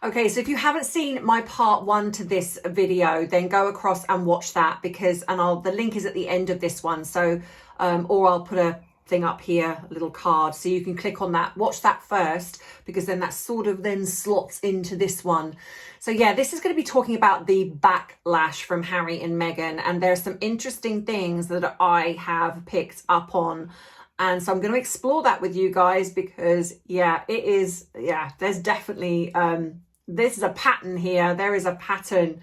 Okay, so if you haven't seen my part 1 to this video, then go across and watch that, because the link is at the end of this one. So or I'll put a thing up here, a little card, so you can click on that, watch that first, because then that sort of then slots into this one. So yeah, this is going to be talking about the backlash from Harry and Meghan, and there's some interesting things that I have picked up on. And so I'm going to explore that with you guys, because yeah, there's definitely this is a pattern here. There is a pattern.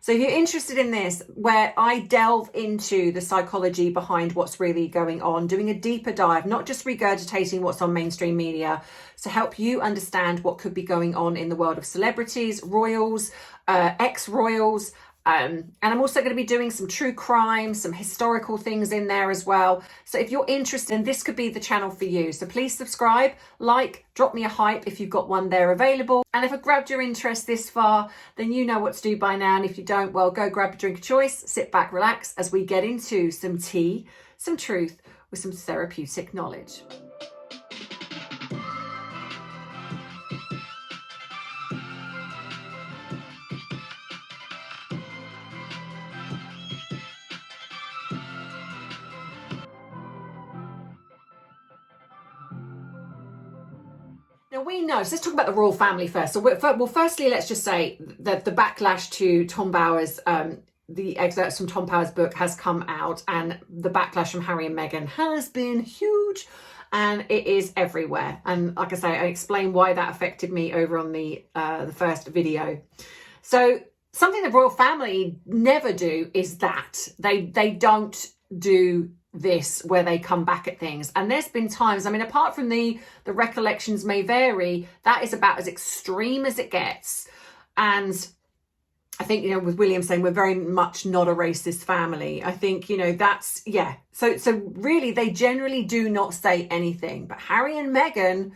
So if you're interested in this, where I delve into the psychology behind what's really going on, doing a deeper dive, not just regurgitating what's on mainstream media, to help you understand what could be going on in the world of celebrities, royals, ex-royals. And I'm also going to be doing some true crime, some historical things in there as well. So if you're interested, then this could be the channel for you. So please subscribe, like, drop me a hype if you've got one there available. And if I grabbed your interest this far, then you know what to do by now. And if you don't, well, go grab a drink of choice, sit back, relax, as we get into some tea, some truth, with some therapeutic knowledge. Now we know, so let's talk about the royal family first. So well, firstly, let's just say that the backlash to Tom Bowers, the excerpts from Tom Bowers' book has come out, and the backlash from Harry and Meghan has been huge, and it is everywhere. And like I say, I explain why that affected me over on the first video. So something the royal family never do is that they don't do this where they come back at things. And there's been times, I mean, apart from the recollections may vary, that is about as extreme as it gets. And I think, you know, with William saying we're very much not a racist family, I think, you know, that's, yeah. So really, they generally do not say anything. But Harry and Meghan,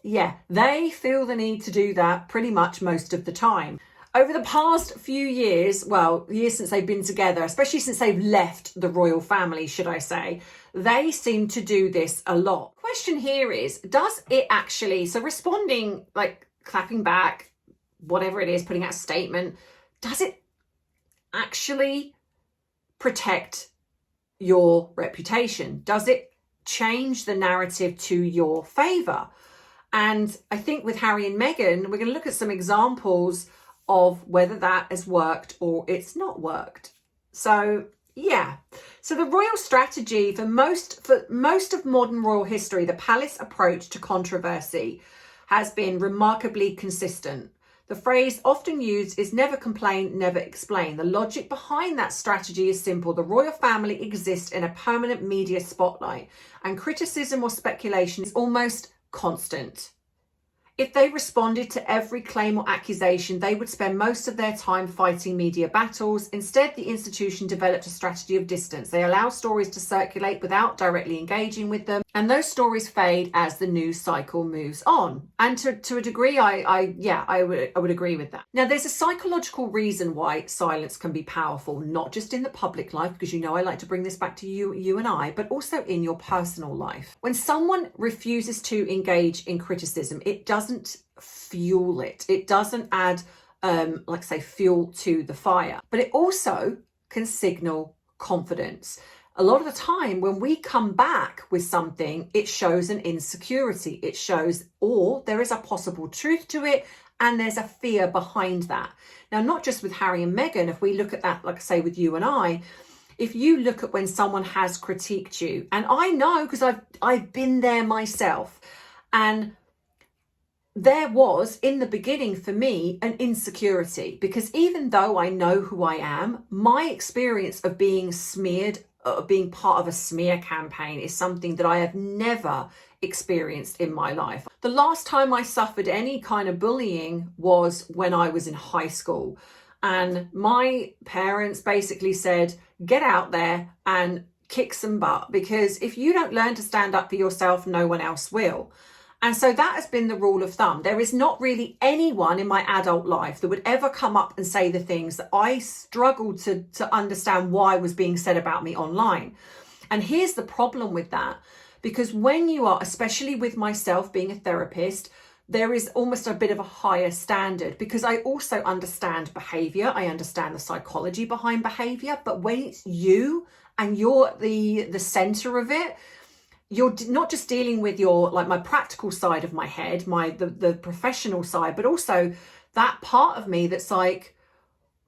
yeah, they feel the need to do that pretty much most of the time. Over the past few years, well, years since they've been together, especially since they've left the royal family, should I say, they seem to do this a lot. Question here is, does it actually, so responding, like clapping back, whatever it is, putting out a statement, does it actually protect your reputation? Does it change the narrative to your favour? And I think with Harry and Meghan, we're going to look at some examples of whether that has worked or it's not worked. So yeah, so the royal strategy for most of modern royal history, the palace approach to controversy has been remarkably consistent. The phrase often used is never complain, never explain. The logic behind that strategy is simple. The royal family exists in a permanent media spotlight, and criticism or speculation is almost constant. If they responded to every claim or accusation, they would spend most of their time fighting media battles. Instead, the institution developed a strategy of distance. They allow stories to circulate without directly engaging with them, and those stories fade as the news cycle moves on. And to a degree, I would agree with that. Now, there's a psychological reason why silence can be powerful, not just in the public life, because you know I like to bring this back to you and I, but also in your personal life. When someone refuses to engage in criticism, it doesn't fuel it. It doesn't add, like say, fuel to the fire, but it also can signal confidence. A lot of the time when we come back with something, it shows an insecurity. It shows, or there is a possible truth to it, and there's a fear behind that. Now, not just with Harry and Meghan, if we look at that, like I say, with you and I, if you look at when someone has critiqued you, and I know because I've been there myself, and there was, in the beginning for me, an insecurity, because even though I know who I am, my experience of being smeared, being part of a smear campaign is something that I have never experienced in my life. The last time I suffered any kind of bullying was when I was in high school. And my parents basically said, get out there and kick some butt, because if you don't learn to stand up for yourself, no one else will. And so that has been the rule of thumb. There is not really anyone in my adult life that would ever come up and say the things that I struggled to understand why was being said about me online. And here's the problem with that, because when you are, especially with myself being a therapist, there is almost a bit of a higher standard, because I also understand behavior. I understand the psychology behind behavior, but when it's you and you're the center of it, you're not just dealing with your, like, my practical side of my head, the professional side, but also that part of me that's like,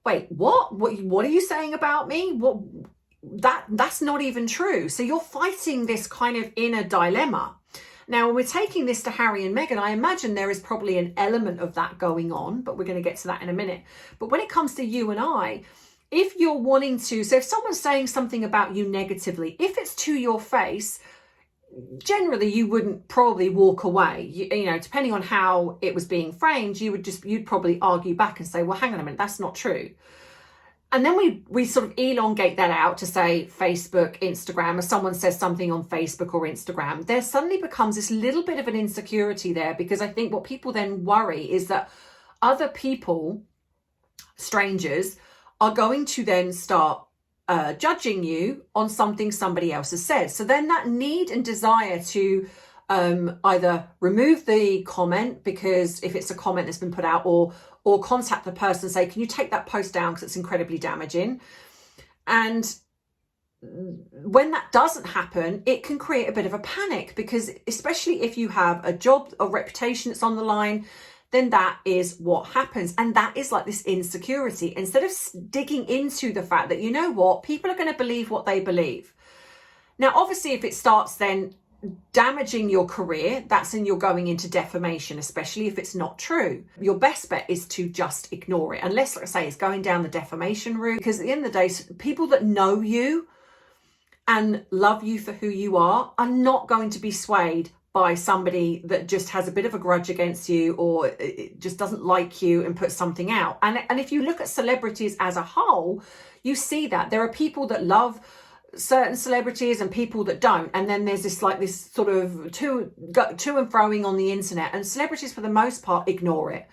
wait, what are you saying about me? That's not even true. So you're fighting this kind of inner dilemma. Now, when we're taking this to Harry and Meghan, I imagine there is probably an element of that going on, but we're going to get to that in a minute. But when it comes to you and I, if you're wanting to, so if someone's saying something about you negatively, if it's to your face, generally you wouldn't probably walk away. You know, depending on how it was being framed, you'd probably argue back and say, well, hang on a minute, that's not true. And then we sort of elongate that out to say Facebook, Instagram, as someone says something on Facebook or Instagram, there suddenly becomes this little bit of an insecurity there, because I think what people then worry is that other people, strangers, are going to then start judging you on something somebody else has said. So then that need and desire to either remove the comment, because if it's a comment that's been put out, or contact the person and say, can you take that post down because it's incredibly damaging. And when that doesn't happen, it can create a bit of a panic, because especially if you have a job or reputation that's on the line, then that is what happens. And that is like this insecurity. Instead of digging into the fact that, you know what, people are going to believe what they believe. Now, obviously, if it starts then damaging your career, that's when you're going into defamation, especially if it's not true. Your best bet is to just ignore it, unless, like I say, it's going down the defamation route, because at the end of the day, people that know you and love you for who you are not going to be swayed by somebody that just has a bit of a grudge against you, or it just doesn't like you and puts something out. And if you look at celebrities as a whole, you see that there are people that love certain celebrities and people that don't, and then there's this sort of to and froing on the internet, and celebrities for the most part ignore it.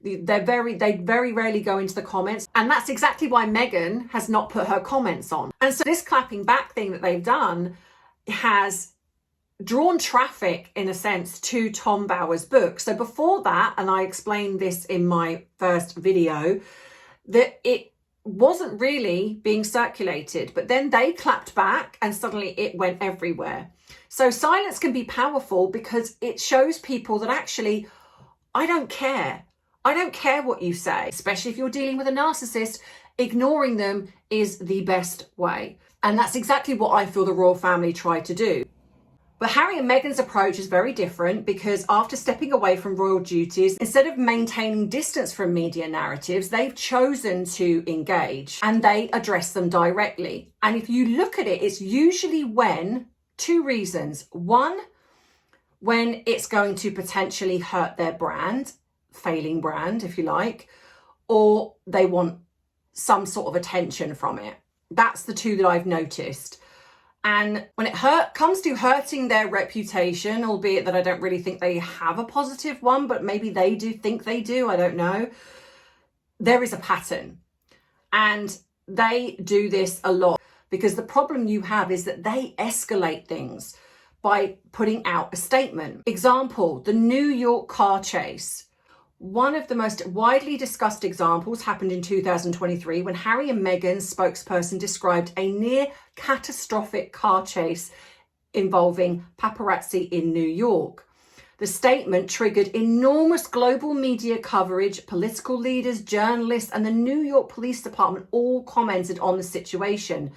They very rarely go into the comments, and that's exactly why Meghan has not put her comments on. And so this clapping back thing that they've done has drawn traffic, in a sense, to Tom Bower's book. So before that, and I explained this in my first video, that it wasn't really being circulated, but then they clapped back and suddenly it went everywhere. So silence can be powerful, because it shows people that actually, I don't care what you say, especially if you're dealing with a narcissist. Ignoring them is the best way, and that's exactly what I feel the royal family tried to do. But Harry and Meghan's approach is very different, because after stepping away from royal duties, instead of maintaining distance from media narratives, they've chosen to engage, and they address them directly. And if you look at it, it's usually when two reasons. One, when it's going to potentially hurt their brand, failing brand, if you like, or they want some sort of attention from it. That's the two that I've noticed. And when it comes to hurting their reputation, albeit that I don't really think they have a positive one, but maybe they do think they do, I don't know, there is a pattern. And they do this a lot, because the problem you have is that they escalate things by putting out a statement. Example, the New York car chase. One of the most widely discussed examples happened in 2023 when Harry and Meghan's spokesperson described a near catastrophic car chase involving paparazzi in New York. The statement triggered enormous global media coverage. Political leaders, journalists, and the New York Police Department all commented on the situation.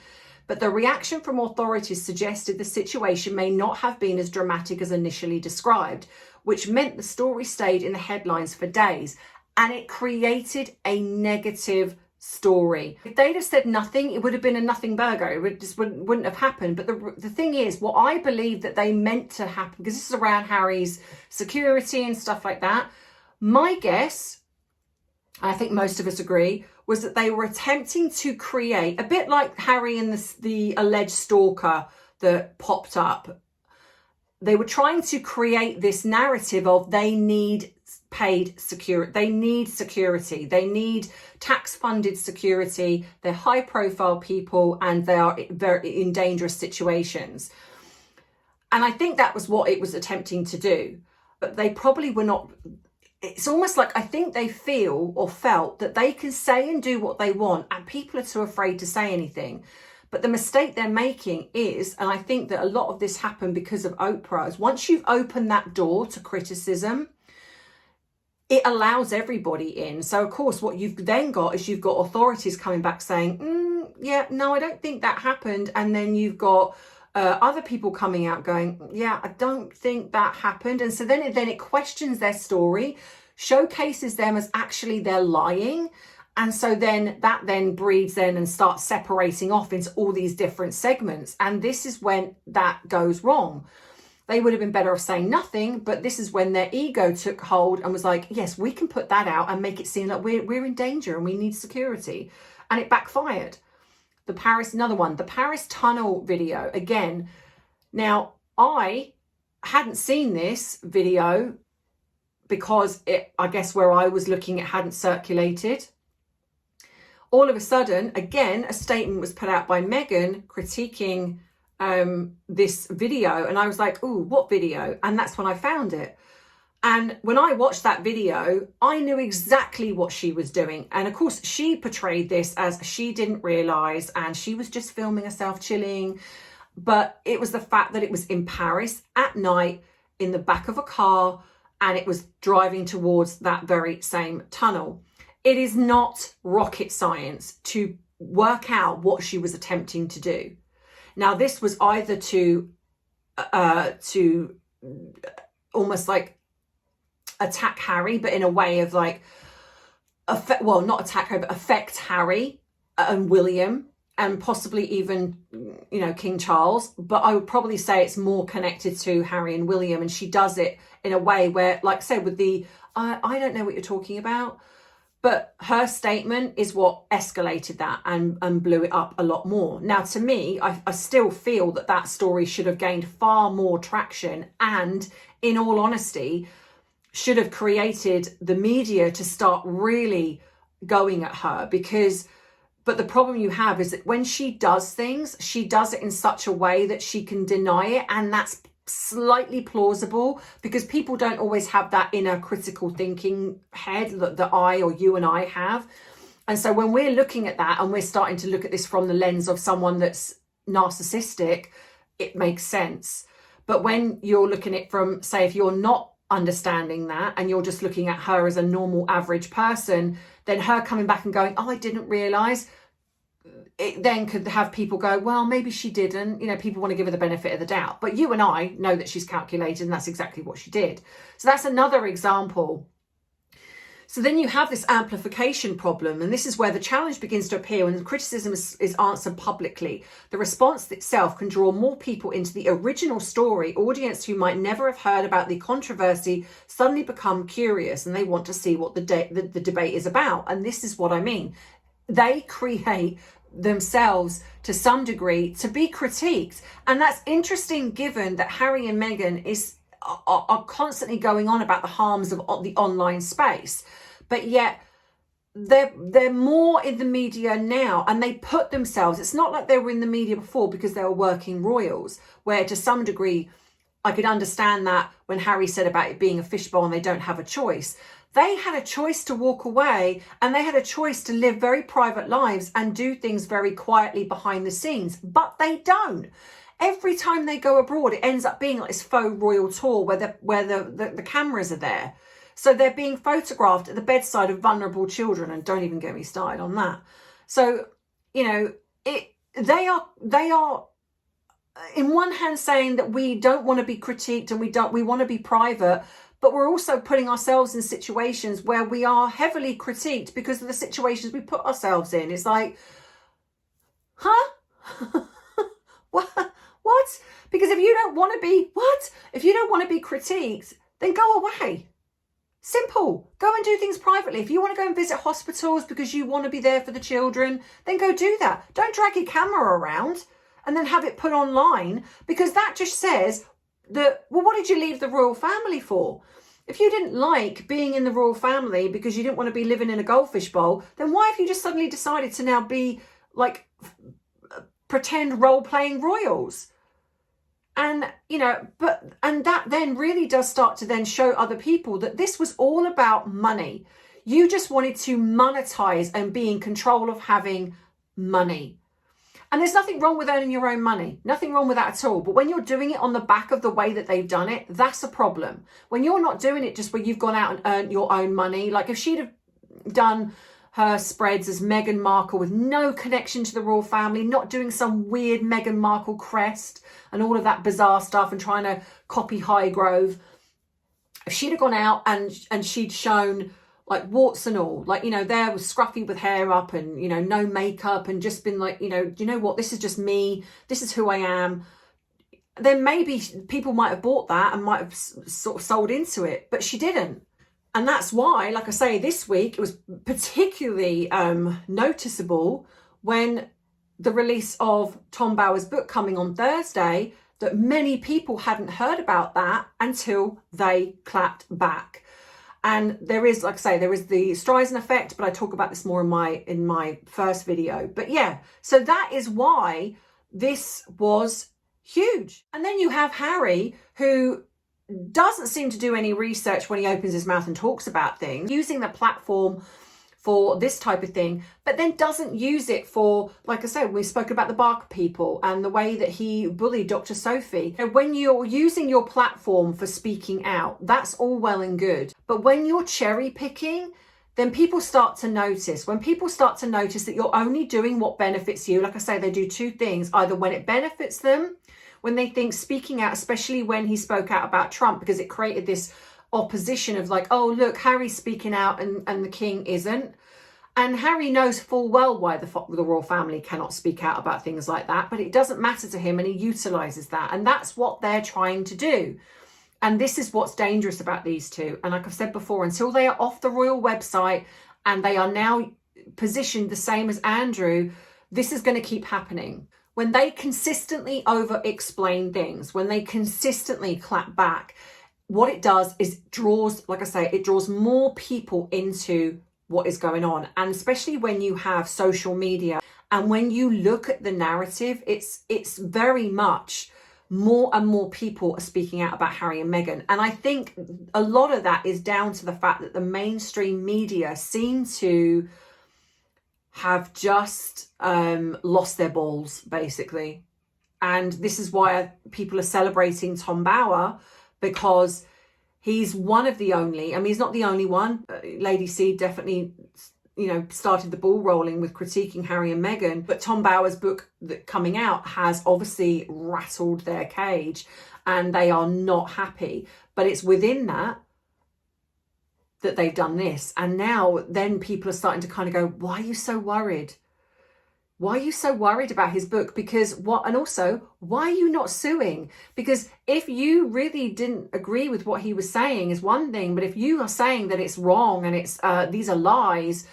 But the reaction from authorities suggested the situation may not have been as dramatic as initially described, which meant the story stayed in the headlines for days, and it created a negative story. If they'd have said nothing, it would have been a nothing burger. It just wouldn't have happened. But the thing is, what I believe that they meant to happen, because this is around Harry's security and stuff like that, my guess, I think most of us agree, was that they were attempting to create, a bit like Harry and the alleged stalker that popped up. They were trying to create this narrative of they need paid security, they need security, they need tax-funded security, they're high-profile people, and they are in dangerous situations. And I think that was what it was attempting to do. but they probably were not. It's almost like, I think they feel or felt that they can say and do what they want and people are too afraid to say anything. But the mistake they're making is, and I think that a lot of this happened because of Oprah, is once you've opened that door to criticism, it allows everybody in. So of course, what you've then got is you've got authorities coming back saying, yeah, no, I don't think that happened. And then you've got other people coming out going, yeah, I don't think that happened. And so then it questions their story, showcases them as actually they're lying. And so then that then breeds in and starts separating off into all these different segments. And this is when that goes wrong. They would have been better off saying nothing, but this is when their ego took hold and was like, yes, we can put that out and make it seem like we're in danger and we need security. And it backfired. Another one, the Paris tunnel video again. Now, I hadn't seen this video because I guess where I was looking, it hadn't circulated. All of a sudden, again, a statement was put out by Meghan critiquing this video. And I was like, ooh, what video? And that's when I found it. And when I watched that video, I knew exactly what she was doing. And of course, she portrayed this as she didn't realize and she was just filming herself chilling. But it was the fact that it was in Paris at night in the back of a car and it was driving towards that very same tunnel. It is not rocket science to work out what she was attempting to do. Now, this was either to almost like attack Harry, but in a way of like, not attack Harry, but affect Harry and William and possibly even, King Charles. But I would probably say it's more connected to Harry and William. And she does it in a way where, like I said, with the, I don't know what you're talking about. But her statement is what escalated that and blew it up a lot more. Now, to me, I still feel that story should have gained far more traction and, in all honesty, should have created the media to start really going at her. But the problem you have is that when she does things, she does it in such a way that she can deny it. And that's slightly plausible because people don't always have that inner critical thinking head that I or you and I have. And so when we're looking at that and we're starting to look at this from the lens of someone that's narcissistic, it makes sense. But when you're looking at it from, say, if you're not understanding that and you're just looking at her as a normal average person, then her coming back and going, oh, I didn't realize, it then could have people go, well, maybe she didn't. People want to give her the benefit of the doubt. But you and I know that she's calculated and that's exactly what she did. So that's another example. So then you have this amplification problem. And this is where the challenge begins to appear when the criticism is answered publicly. The response itself can draw more people into the original story. Audience who might never have heard about the controversy suddenly become curious and they want to see what the debate is about. And this is what I mean. They create themselves to some degree to be critiqued. And that's interesting given that Harry and Meghan are constantly going on about the harms of the online space. But yet they're more in the media now and they put themselves, it's not like they were in the media before because they were working royals, where to some degree I could understand that when Harry said about it being a fishbowl and they don't have a choice. They had a choice to walk away and they had a choice to live very private lives and do things very quietly behind the scenes, but they don't. Every time they go abroad, it ends up being like this faux royal tour where the cameras are there. So they're being photographed at the bedside of vulnerable children, and don't even get me started on that. So, they are in one hand saying that we don't want to be critiqued and we want to be private, but we're also putting ourselves in situations where we are heavily critiqued because of the situations we put ourselves in. It's like, huh? What? Because if you don't want to be critiqued, then go away. Simple. Go and do things privately. If you want to go and visit hospitals because you want to be there for the children, then go do that. Don't drag your camera around and then have it put online, because that just says that, well, what did you leave the royal family for? If you didn't like being in the royal family because you didn't want to be living in a goldfish bowl, then why have you just suddenly decided to now be like pretend role-playing royals? And, you know, and that then really does start to then show other people that this was all about money. You just wanted to monetize and be in control of having money. And there's nothing wrong with earning your own money. Nothing wrong with that at all. But when you're doing it on the back of the way that they've done it, that's a problem. When you're not doing it just where you've gone out and earned your own money, like if she'd have done her spreads as Meghan Markle with no connection to the royal family, not doing some weird Meghan Markle crest and all of that bizarre stuff and trying to copy Highgrove. If she'd have gone out and she'd shown like warts and all, like, you know, there was scruffy with hair up and, you know, no makeup and just been like, you know, do you know what? This is just me. This is who I am. Then maybe people might have bought that and might have sort of sold into it, but she didn't. And that's why, like I say, this week, it was particularly noticeable when the release of Tom Bower's book coming on Thursday, that many people hadn't heard about that until they clapped back. And there is, like I say, there is the Streisand effect, but I talk about this more in my first video. But yeah, so that is why this was huge. And then you have Harry, who doesn't seem to do any research when he opens his mouth and talks about things, using the platform for this type of thing, but then doesn't use it for, like I said, we spoke about the Barker people and the way that he bullied Dr. Sophie. And when you're using your platform for speaking out, that's all well and good. But when you're cherry picking, then people start to notice. When people start to notice that you're only doing what benefits you, like I say, they do two things, either when it benefits them, when they think speaking out, especially when he spoke out about Trump, because it created this opposition of like, oh, look, Harry's speaking out and the king isn't. And Harry knows full well why the royal family cannot speak out about things like that, but it doesn't matter to him and he utilizes that. And that's what they're trying to do. And this is what's dangerous about these two. And like I've said before, until they are off the royal website and they are now positioned the same as Andrew, this is going to keep happening. When they consistently over-explain things, when they consistently clap back, what it does is draws, like I say, it draws more people into what is going on. And especially when you have social media and when you look at the narrative, it's very much more and more people are speaking out about Harry and Meghan. And I think a lot of that is down to the fact that the mainstream media seem to have just lost their balls, basically. And this is why people are celebrating Tom Bower, because he's one of the only, I mean, he's not the only one. Lady C definitely, you know, started the ball rolling with critiquing Harry and Meghan. But Tom Bower's book that coming out has obviously rattled their cage and they are not happy. But it's within that they've done this. And now then people are starting to kind of go, why are you so worried? Why are you so worried about his book? Because what, and also, why are you not suing? Because if you really didn't agree with what he was saying is one thing, but if you are saying that it's wrong and it's these are lies,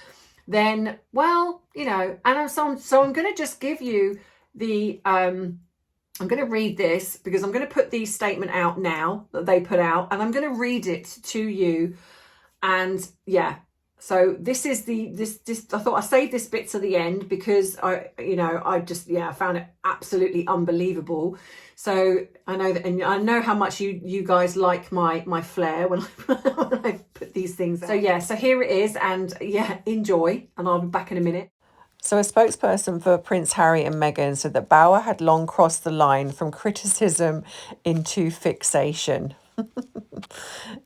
then, well, you know, and so I'm going to just give you the, I'm going to read this because I'm going to put the statement out now that they put out and I'm going to read it to you. And yeah, so this is this I thought I saved this bit to the end because I found it absolutely unbelievable. So I know that, and I know how much you guys like my flair when I put these things out. So yeah, so here it is, and yeah, enjoy, and I'll be back in a minute. So a spokesperson for Prince Harry and Meghan said that Bower had long crossed the line from criticism into fixation.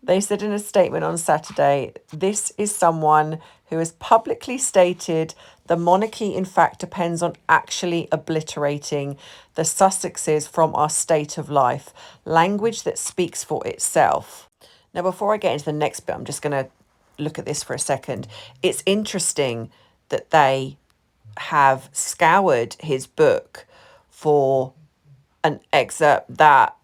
They said in a statement on Saturday, this is someone who has publicly stated the monarchy in fact depends on actually obliterating the Sussexes from our state of life, language that speaks for itself. Now, before I get into the next bit, I'm just going to look at this for a second. It's interesting that they have scoured his book for an excerpt that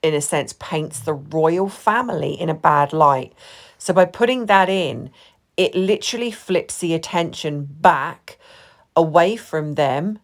in a sense paints the royal family in a bad light. So by putting that in, it literally flips the attention back away from them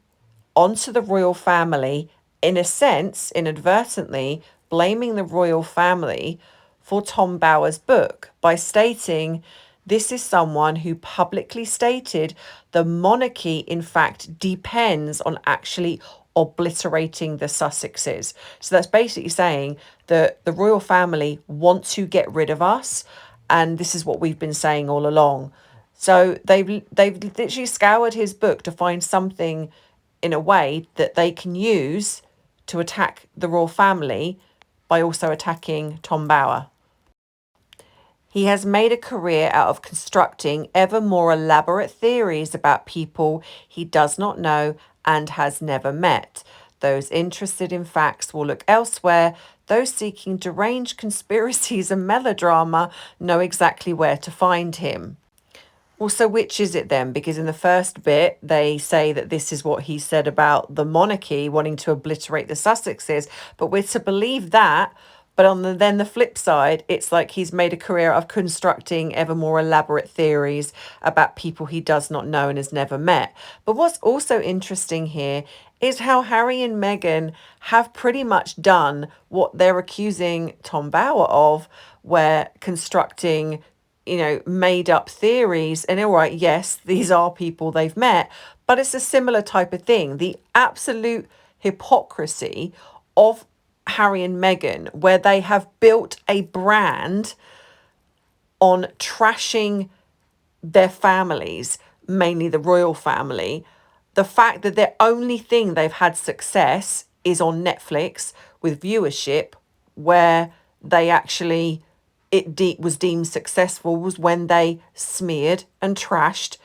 onto the royal family, in a sense, inadvertently blaming the royal family for Tom Bower's book by stating this is someone who publicly stated the monarchy in fact depends on actually obliterating the Sussexes. So that's basically saying that the royal family want to get rid of us, and this is what we've been saying all along. So they've literally scoured his book to find something in a way that they can use to attack the royal family by also attacking Tom Bower. He has made a career out of constructing ever more elaborate theories about people he does not know and has never met. Those interested in facts will look elsewhere. Those seeking deranged conspiracies and melodrama know exactly where to find him. Well, so which is it then? Because in the first bit, they say that this is what he said about the monarchy wanting to obliterate the Sussexes, but we're to believe that. But on then the flip side, it's like he's made a career of constructing ever more elaborate theories about people he does not know and has never met. But what's also interesting here is how Harry and Meghan have pretty much done what they're accusing Tom Bower of, where constructing made up theories. And all right, yes, these are people they've met, but it's a similar type of thing. The absolute hypocrisy of Harry and Meghan, where they have built a brand on trashing their families, mainly the royal family. The fact that their only thing they've had success is on Netflix with viewership, where they actually was deemed successful was when they smeared and trashed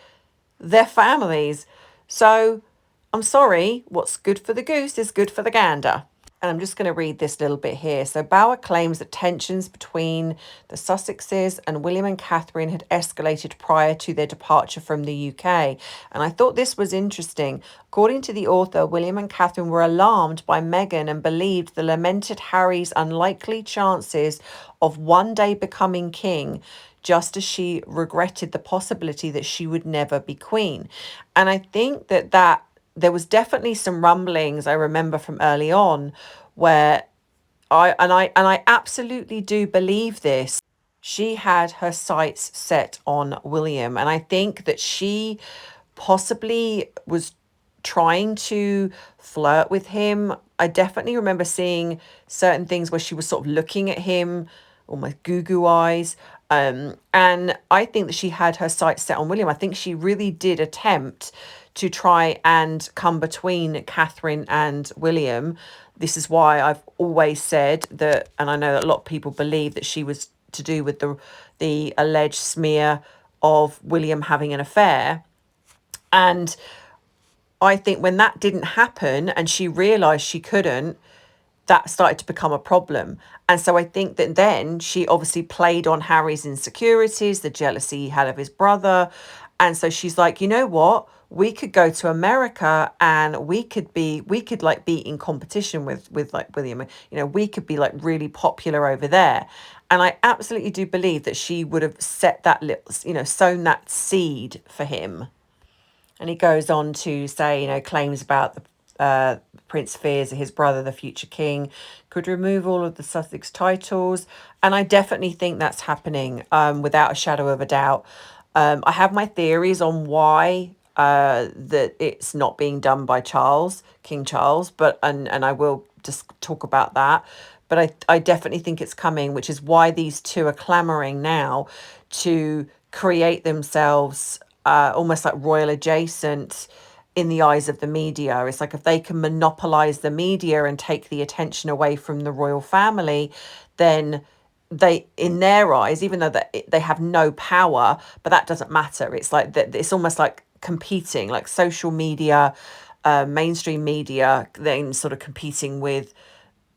their families. So I'm sorry, what's good for the goose is good for the gander. And I'm just going to read this little bit here. So Bower claims that tensions between the Sussexes and William and Catherine had escalated prior to their departure from the UK. And I thought this was interesting. According to the author, William and Catherine were alarmed by Meghan and believed the lamented Harry's unlikely chances of one day becoming king, just as she regretted the possibility that she would never be queen. And I think that there was definitely some rumblings I remember from early on where I absolutely do believe this. She had her sights set on William, and I think that she possibly was trying to flirt with him. I definitely remember seeing certain things where she was sort of looking at him, almost goo eyes. And I think that she had her sights set on William. I think she really did attempt to try and come between Catherine and William. This is why I've always said that, and I know that a lot of people believe that she was to do with the alleged smear of William having an affair. And I think when that didn't happen and she realised she couldn't, that started to become a problem. And so I think that then she obviously played on Harry's insecurities, the jealousy he had of his brother. And so she's like, you know what? We could go to America and we could like be in competition with like William. We could be like really popular over there. And I absolutely do believe that she would have set that little, sown that seed for him. And he goes on to say, claims about the Prince fears that his brother, the future king, could remove all of the Sussex titles. And I definitely think that's happening, without a shadow of a doubt. I have my theories on why that it's not being done by King Charles, but and I will just talk about that. But I definitely think it's coming, which is why these two are clamoring now to create themselves almost like royal adjacent in the eyes of the media. It's like if they can monopolize the media and take the attention away from the royal family, then they, in their eyes, even though they have no power, but that doesn't matter. It's like that. It's almost like competing, like social media, mainstream media, then sort of competing with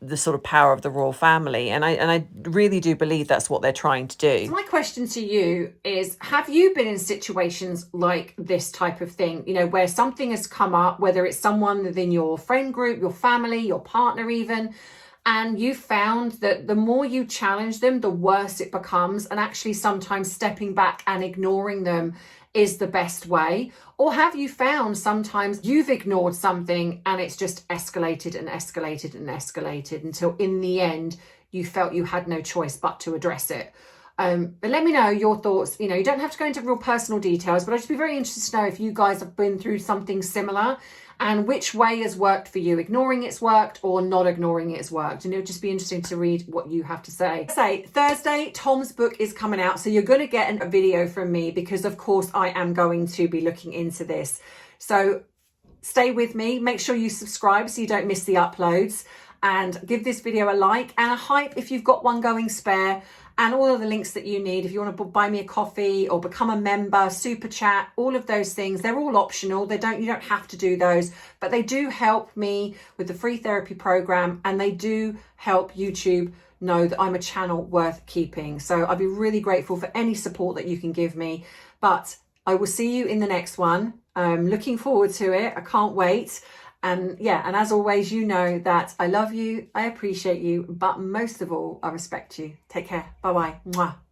the sort of power of the royal family. And I really do believe that's what they're trying to do. So my question to you is, have you been in situations like this type of thing, where something has come up, whether it's someone within your friend group, your family, your partner even, and you found that the more you challenge them, the worse it becomes, and actually sometimes stepping back and ignoring them is the best way? Or have you found sometimes you've ignored something and it's just escalated and escalated and escalated until in the end you felt you had no choice but to address it? But let me know your thoughts. You don't have to go into real personal details, but I'd just be very interested to know if you guys have been through something similar and which way has worked for you. Ignoring it's worked or not ignoring it's worked. And it would just be interesting to read what you have to say. Thursday, Tom's book is coming out. So you're going to get a video from me because, of course, I am going to be looking into this. So stay with me. Make sure you subscribe so you don't miss the uploads. And give this video a like and a hype if you've got one going spare. And all of the links that you need if you want to buy me a coffee or become a member, super chat, all of those things, they're all optional. You don't have to do those, but they do help me with the free therapy program, and they do help YouTube know that I'm a channel worth keeping. So I'd be really grateful for any support that you can give me. But I will see you in the next one. I'm looking forward to it. I can't wait. And yeah, and as always, you know that I love you, I appreciate you, but most of all, I respect you. Take care. Bye-bye. Mwah.